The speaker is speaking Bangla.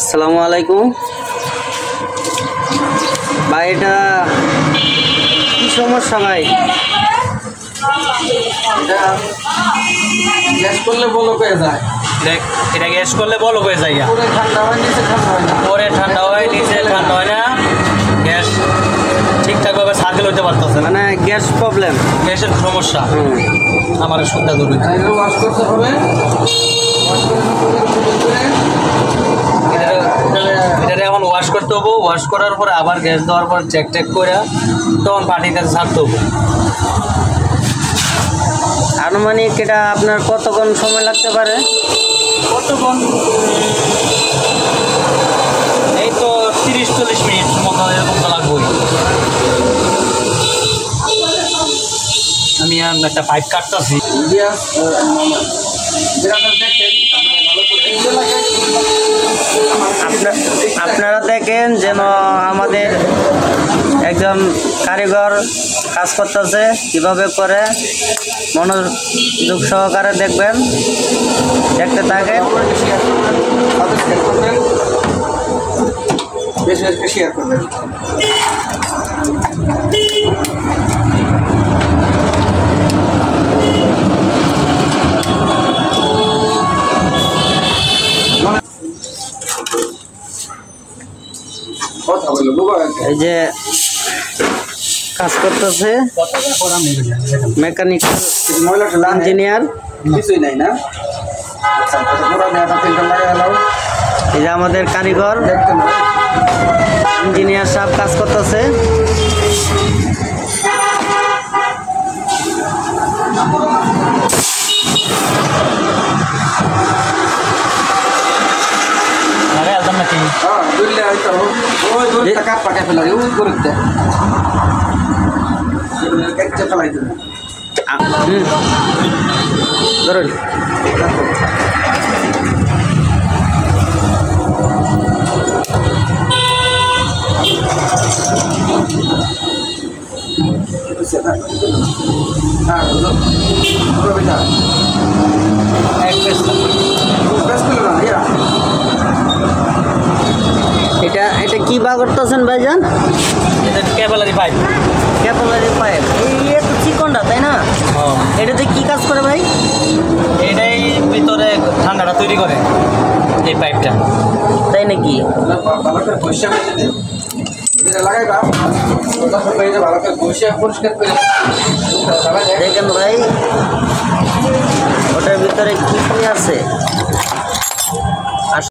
আসসালামু আলাইকুম ভাই, এটা কি সমস্যা ভাই? গ্যাস করলে বলক হয়ে যায়। দেখ, এটা গ্যাস করলে বলক হয়ে যায়, পরে ঠান্ডা হয়, নিচে ঠান্ডা হয় না। পরে ঠান্ডা হয়, নিচে ঠান্ডা হয় না, গ্যাস ঠিকঠাকভাবে সার্কেল হতে পারতেছে না, মানে গ্যাস প্রবলেম, গ্যাসের সমস্যা। আমার সুবিধা ধরবে, এগুলো ওয়াশ করতে হবে। এটা এখন ওয়াশ করতে হবো। ওয়াশ করার পরে আবার গ্যাস দেওয়ার পর চেক করে তখন পানির কাছে ছাড়তে হবো। আনুমানিক এটা আপনার কতক্ষণ সময় লাগতে পারে? কতক্ষণ? এই তো 30-40 মিনিট মতো এরকম তো লাগবেই। আমি একটা পাইপ কাটতেছি। আপনারা দেখেন যেন আমাদের একজন কারিগর কাজ করতেছে, কিভাবে করে মনোযোগ সহকারে দেখবেন, দেখতে থাকেন। বেশি বেশি শেয়ার করবেন। এই যে কাজ করতেছে মেকানিক্যাল ইঞ্জিনিয়ার, কিছুই নাই না। এই যে আমাদের কারিগর ইঞ্জিনিয়ার সাহেব কাজ করতেছে। ধরুন এটা কি বা করতেছেন ভাইজান? এটা ক্যাপিলারি পাইপ। ক্যাপিলারি পাইপ এই তো চিকনটা, তাই না? এটাতে কি কাজ করে ভাই? এটাই ভিতরে ঠান্ডাটা তৈরি করে এই পাইপটা, তাই নাকি? দেখেন ভাই, ওটার ভিতরে কি কি আছে।